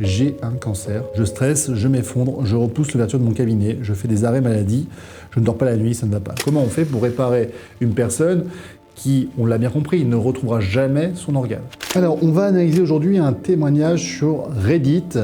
J'ai un cancer, je stresse, je m'effondre, je repousse l'ouverture de mon cabinet, je fais des arrêts maladie, je ne dors pas la nuit, ça ne va pas. Comment on fait pour réparer une personne qui, on l'a bien compris, ne retrouvera jamais son organe? Alors, on va analyser aujourd'hui un témoignage sur Reddit.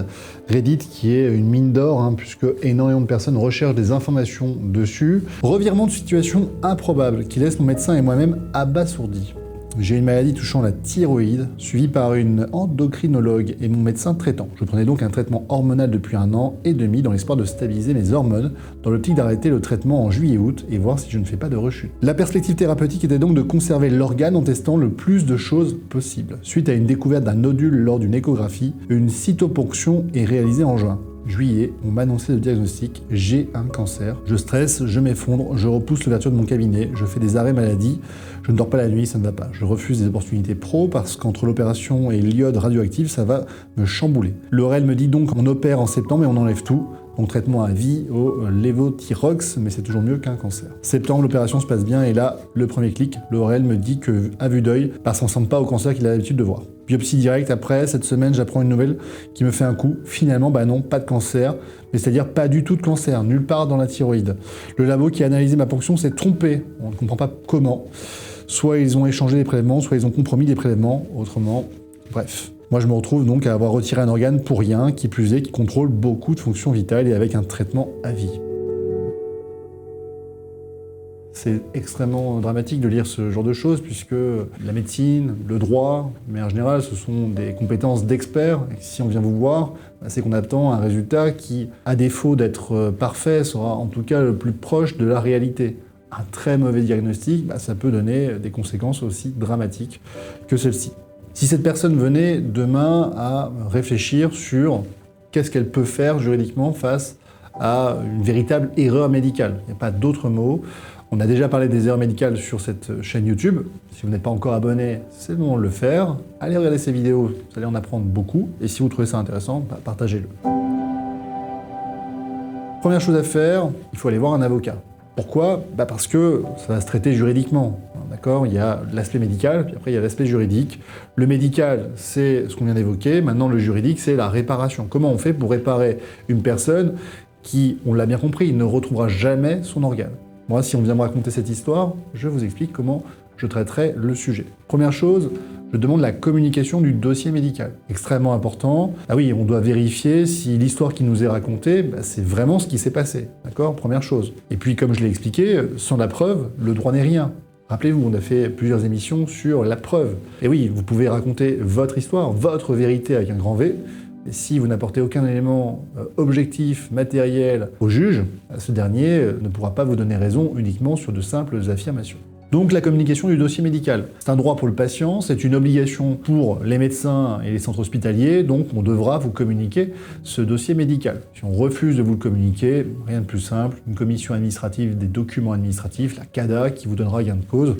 Reddit qui est une mine d'or, puisque énormément de personnes recherchent des informations dessus. Revirement de situation improbable qui laisse mon médecin et moi-même abasourdis. J'ai une maladie touchant la thyroïde, suivie par une endocrinologue et mon médecin traitant. Je prenais donc un traitement hormonal depuis 1 an et demi dans l'espoir de stabiliser mes hormones, dans l'optique d'arrêter le traitement en juillet-août et voir si je ne fais pas de rechute. La perspective thérapeutique était donc de conserver l'organe en testant le plus de choses possible. Suite à une découverte d'un nodule lors d'une échographie, une cytoponction est réalisée en juin. Juillet, on m'a annoncé le diagnostic, j'ai un cancer. Je stresse, je m'effondre, je repousse l'ouverture de mon cabinet, je fais des arrêts maladie, je ne dors pas la nuit, ça ne va pas. Je refuse des opportunités pro parce qu'entre l'opération et l'iode radioactif, ça va me chambouler. L'ORL me dit donc qu'on opère en septembre et on enlève tout. Donc traitement à vie au lévothyrox, mais c'est toujours mieux qu'un cancer. Septembre, l'opération se passe bien et là, le premier clic, l'ORL me dit que, à vue d'œil, ça ne ressemble pas au cancer qu'il a l'habitude de voir. Biopsie directe après, cette semaine, j'apprends une nouvelle qui me fait un coup. Finalement, non, pas de cancer, mais c'est-à-dire pas du tout de cancer, nulle part dans la thyroïde. Le labo qui a analysé ma ponction s'est trompé, on ne comprend pas comment. Soit ils ont échangé les prélèvements, soit ils ont compromis les prélèvements, autrement, bref. Moi, je me retrouve donc à avoir retiré un organe pour rien, qui plus est, qui contrôle beaucoup de fonctions vitales et avec un traitement à vie. C'est extrêmement dramatique de lire ce genre de choses, puisque la médecine, le droit, mais en général, ce sont des compétences d'experts. Et si on vient vous voir, c'est qu'on attend un résultat qui, à défaut d'être parfait, sera en tout cas le plus proche de la réalité. Un très mauvais diagnostic, ça peut donner des conséquences aussi dramatiques que celle-ci. Si cette personne venait demain à réfléchir sur qu'est-ce qu'elle peut faire juridiquement face à une véritable erreur médicale, il n'y a pas d'autre mot. On a déjà parlé des erreurs médicales sur cette chaîne YouTube. Si vous n'êtes pas encore abonné, c'est le moment de le faire. Allez regarder ces vidéos, vous allez en apprendre beaucoup. Et si vous trouvez ça intéressant, partagez-le. Première chose à faire, il faut aller voir un avocat. Pourquoi ? Parce que ça va se traiter juridiquement. D'accord ? Il y a l'aspect médical, puis après il y a l'aspect juridique. Le médical, c'est ce qu'on vient d'évoquer. Maintenant, le juridique, c'est la réparation. Comment on fait pour réparer une personne qui, on l'a bien compris, ne retrouvera jamais son organe ? Moi, si on vient me raconter cette histoire, je vous explique comment je traiterai le sujet. Première chose, je demande la communication du dossier médical. Extrêmement important. Ah oui, on doit vérifier si l'histoire qui nous est racontée, c'est vraiment ce qui s'est passé. D'accord ? Première chose. Et puis, comme je l'ai expliqué, sans la preuve, le droit n'est rien. Rappelez-vous, on a fait plusieurs émissions sur la preuve. Et oui, vous pouvez raconter votre histoire, votre vérité avec un grand V, et si vous n'apportez aucun élément objectif, matériel au juge, ce dernier ne pourra pas vous donner raison uniquement sur de simples affirmations. Donc la communication du dossier médical. C'est un droit pour le patient, c'est une obligation pour les médecins et les centres hospitaliers, donc on devra vous communiquer ce dossier médical. Si on refuse de vous le communiquer, rien de plus simple, une commission administrative des documents administratifs, la CADA, qui vous donnera gain de cause.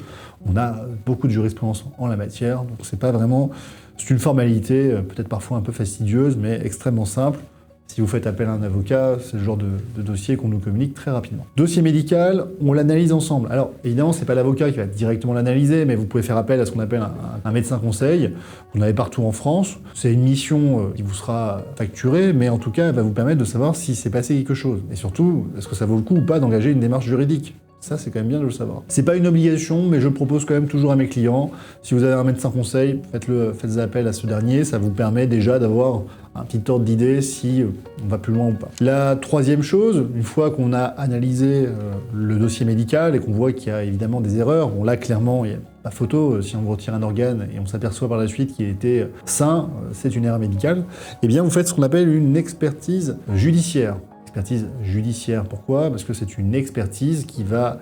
On a beaucoup de jurisprudence en la matière, donc c'est pas vraiment... C'est une formalité, peut-être parfois un peu fastidieuse, mais extrêmement simple. Si vous faites appel à un avocat, c'est le genre de dossier qu'on nous communique très rapidement. Dossier médical, on l'analyse ensemble. Alors, évidemment, c'est pas l'avocat qui va directement l'analyser, mais vous pouvez faire appel à ce qu'on appelle un médecin conseil. Vous en avez partout en France. C'est une mission qui vous sera facturée, mais en tout cas, elle va vous permettre de savoir si s'est passé quelque chose. Et surtout, est-ce que ça vaut le coup ou pas d'engager une démarche juridique ? Ça, c'est quand même bien de le savoir. C'est pas une obligation, mais je propose quand même toujours à mes clients, si vous avez un médecin conseil, faites appel à ce dernier, ça vous permet déjà d'avoir un petit ordre d'idée si on va plus loin ou pas. La troisième chose, une fois qu'on a analysé le dossier médical et qu'on voit qu'il y a évidemment des erreurs, bon là clairement il n'y a pas photo, si on vous retire un organe et on s'aperçoit par la suite qu'il était sain, c'est une erreur médicale, eh bien vous faites ce qu'on appelle une expertise judiciaire. Expertise judiciaire, pourquoi ? Parce que c'est une expertise qui va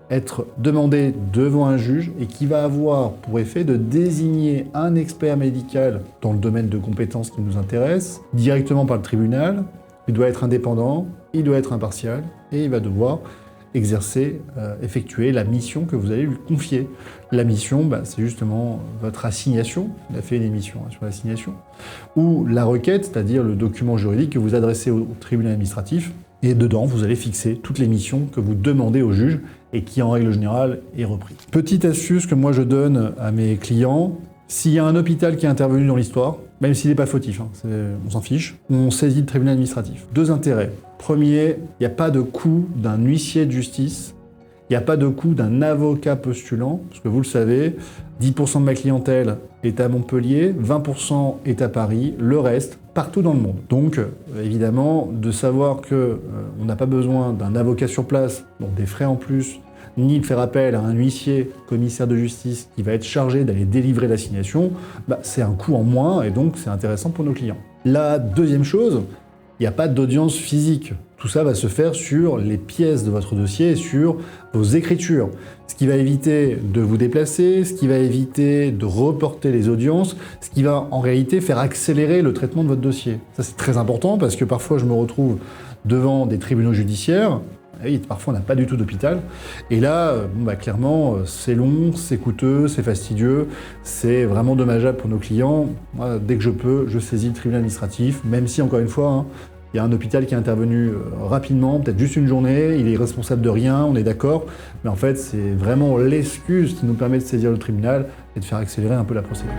être demandée devant un juge et qui va avoir pour effet de désigner un expert médical dans le domaine de compétences qui nous intéresse, directement par le tribunal. Il doit être indépendant, il doit être impartial et il va devoir effectuer la mission que vous allez lui confier. La mission, c'est justement votre assignation, on a fait une émission sur l'assignation, ou la requête, c'est-à-dire le document juridique que vous adressez au tribunal administratif, et dedans, vous allez fixer toutes les missions que vous demandez au juge et qui, en règle générale, est repris. Petite astuce que moi je donne à mes clients, S'il y a un hôpital qui est intervenu dans l'histoire, même s'il n'est pas fautif, hein, on s'en fiche, on saisit le tribunal administratif. Deux intérêts. Premier, il n'y a pas de coût d'un huissier de justice, il n'y a pas de coût d'un avocat postulant, parce que vous le savez, 10% de ma clientèle est à Montpellier, 20% est à Paris, le reste partout dans le monde. Donc, évidemment, de savoir qu'on n'a pas besoin d'un avocat sur place, donc des frais en plus, ni de faire appel à un huissier, commissaire de justice, qui va être chargé d'aller délivrer l'assignation, c'est un coût en moins et donc c'est intéressant pour nos clients. La deuxième chose, il n'y a pas d'audience physique. Tout ça va se faire sur les pièces de votre dossier et sur vos écritures. Ce qui va éviter de vous déplacer, ce qui va éviter de reporter les audiences, ce qui va en réalité faire accélérer le traitement de votre dossier. Ça c'est très important parce que parfois je me retrouve devant des tribunaux judiciaires. Et parfois on n'a pas du tout d'hôpital. Et là, clairement, c'est long, c'est coûteux, c'est fastidieux, c'est vraiment dommageable pour nos clients. Moi, dès que je peux, je saisis le tribunal administratif, même si, encore une fois, hein, il y a un hôpital qui est intervenu rapidement, peut-être juste une journée, il est responsable de rien, on est d'accord, mais en fait, c'est vraiment l'excuse qui nous permet de saisir le tribunal et de faire accélérer un peu la procédure.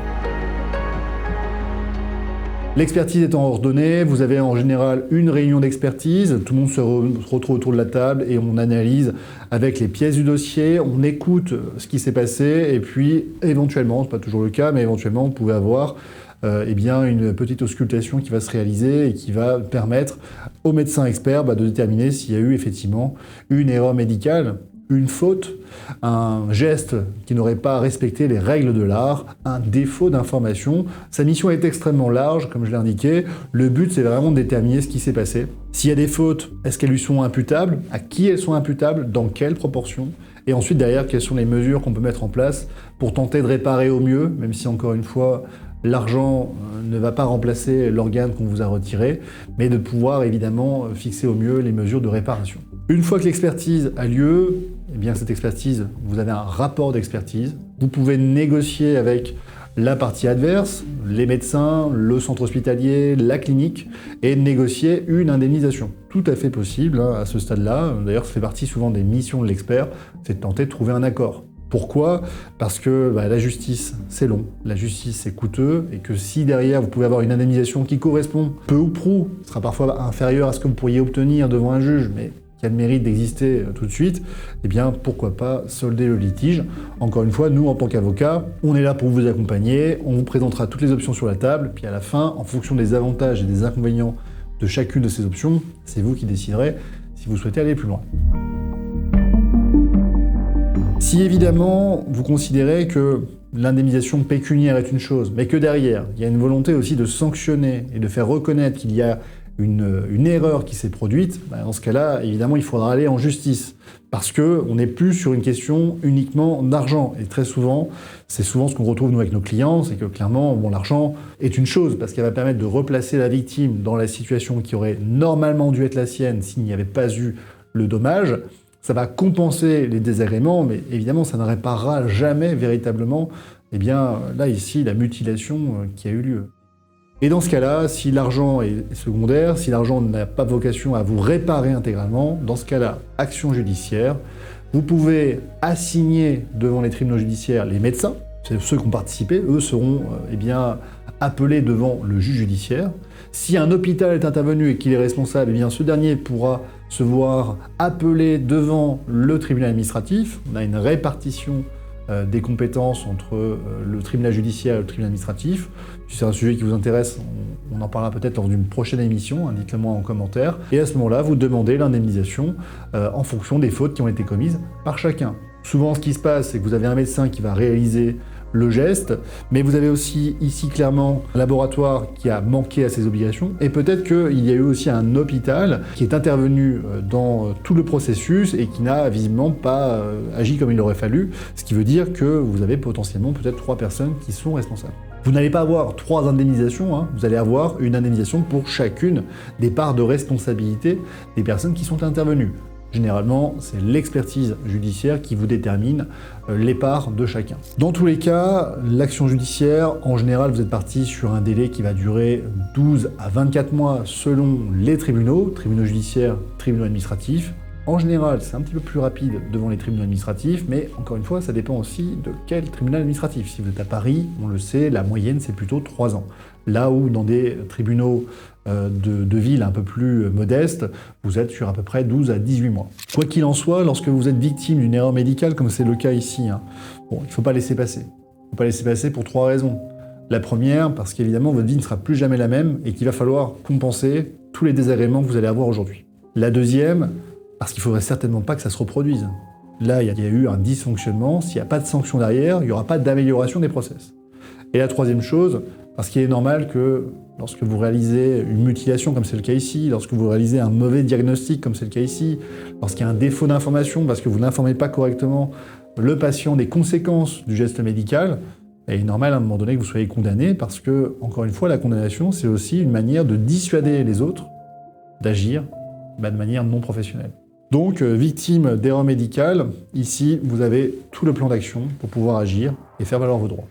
L'expertise étant ordonnée, vous avez en général une réunion d'expertise, tout le monde se retrouve autour de la table et on analyse avec les pièces du dossier, on écoute ce qui s'est passé et puis éventuellement, c'est pas toujours le cas, mais éventuellement vous pouvez avoir une petite auscultation qui va se réaliser et qui va permettre au médecin expert de déterminer s'il y a eu effectivement une erreur médicale, une faute, un geste qui n'aurait pas respecté les règles de l'art, un défaut d'information. Sa mission est extrêmement large, comme je l'ai indiqué. Le but, c'est vraiment de déterminer ce qui s'est passé. S'il y a des fautes, est-ce qu'elles lui sont imputables? À qui elles sont imputables? Dans quelle proportion? Et ensuite, derrière, quelles sont les mesures qu'on peut mettre en place pour tenter de réparer au mieux, même si, encore une fois, l'argent ne va pas remplacer l'organe qu'on vous a retiré, mais de pouvoir évidemment fixer au mieux les mesures de réparation. Une fois que l'expertise a lieu, eh bien cette expertise, vous avez un rapport d'expertise. Vous pouvez négocier avec la partie adverse, les médecins, le centre hospitalier, la clinique, et négocier une indemnisation. Tout à fait possible à ce stade-là. D'ailleurs, ça fait partie souvent des missions de l'expert, c'est de tenter de trouver un accord. Pourquoi? Parce que la justice, c'est long, la justice, c'est coûteux, et que si derrière, vous pouvez avoir une indemnisation qui correspond peu ou prou, sera parfois inférieure à ce que vous pourriez obtenir devant un juge, mais qui a le mérite d'exister tout de suite, eh bien, pourquoi pas solder le litige. Encore une fois, nous, en tant qu'avocats, on est là pour vous accompagner, on vous présentera toutes les options sur la table, puis à la fin, en fonction des avantages et des inconvénients de chacune de ces options, c'est vous qui déciderez si vous souhaitez aller plus loin. Si évidemment vous considérez que l'indemnisation pécuniaire est une chose, mais que derrière, il y a une volonté aussi de sanctionner et de faire reconnaître qu'il y a une erreur qui s'est produite, dans ce cas-là, évidemment, il faudra aller en justice. Parce qu'on n'est plus sur une question uniquement d'argent. Et très souvent, c'est souvent ce qu'on retrouve nous avec nos clients, c'est que clairement, l'argent est une chose, parce qu'elle va permettre de replacer la victime dans la situation qui aurait normalement dû être la sienne s'il n'y avait pas eu le dommage. Ça va compenser les désagréments, mais évidemment, ça ne réparera jamais véritablement, là, ici, la mutilation qui a eu lieu. Et dans ce cas-là, si l'argent est secondaire, si l'argent n'a pas vocation à vous réparer intégralement, dans ce cas-là, action judiciaire, vous pouvez assigner devant les tribunaux judiciaires les médecins, c'est ceux qui ont participé, eux seront appelés devant le juge judiciaire. Si un hôpital est intervenu et qu'il est responsable, ce dernier pourra se voir appelé devant le tribunal administratif. On a une répartition des compétences entre le tribunal judiciaire et le tribunal administratif. Si c'est un sujet qui vous intéresse, on en parlera peut-être lors d'une prochaine émission, dites-le moi en commentaire. Et à ce moment-là, vous demandez l'indemnisation en fonction des fautes qui ont été commises par chacun. Souvent, ce qui se passe, c'est que vous avez un médecin qui va réaliser le geste, mais vous avez aussi ici clairement un laboratoire qui a manqué à ses obligations, et peut-être qu'il y a eu aussi un hôpital qui est intervenu dans tout le processus et qui n'a visiblement pas agi comme il aurait fallu, ce qui veut dire que vous avez potentiellement peut-être 3 personnes qui sont responsables. Vous n'allez pas avoir 3 indemnisations, vous allez avoir une indemnisation pour chacune des parts de responsabilité des personnes qui sont intervenues. Généralement, c'est l'expertise judiciaire qui vous détermine les parts de chacun. Dans tous les cas, l'action judiciaire, en général, vous êtes parti sur un délai qui va durer 12 à 24 mois selon les tribunaux judiciaires, tribunaux administratifs. En général, c'est un petit peu plus rapide devant les tribunaux administratifs, mais encore une fois, ça dépend aussi de quel tribunal administratif. Si vous êtes à Paris, on le sait, la moyenne c'est plutôt 3 ans. Là où dans des tribunaux de villes un peu plus modestes, vous êtes sur à peu près 12 à 18 mois. Quoi qu'il en soit, lorsque vous êtes victime d'une erreur médicale, comme c'est le cas ici, bon, il ne faut pas laisser passer. Il ne faut pas laisser passer pour 3 raisons. La première, parce qu'évidemment, votre vie ne sera plus jamais la même et qu'il va falloir compenser tous les désagréments que vous allez avoir aujourd'hui. La deuxième, parce qu'il ne faudrait certainement pas que ça se reproduise. Là, il y a eu un dysfonctionnement, s'il n'y a pas de sanction derrière, il n'y aura pas d'amélioration des process. Et la troisième chose, parce qu'il est normal que lorsque vous réalisez une mutilation, comme c'est le cas ici, lorsque vous réalisez un mauvais diagnostic, comme c'est le cas ici, lorsqu'il y a un défaut d'information, parce que vous n'informez pas correctement le patient des conséquences du geste médical, il est normal à un moment donné que vous soyez condamné, parce que, encore une fois, la condamnation, c'est aussi une manière de dissuader les autres d'agir de manière non professionnelle. Donc, victime d'erreur médicale, ici, vous avez tout le plan d'action pour pouvoir agir et faire valoir vos droits.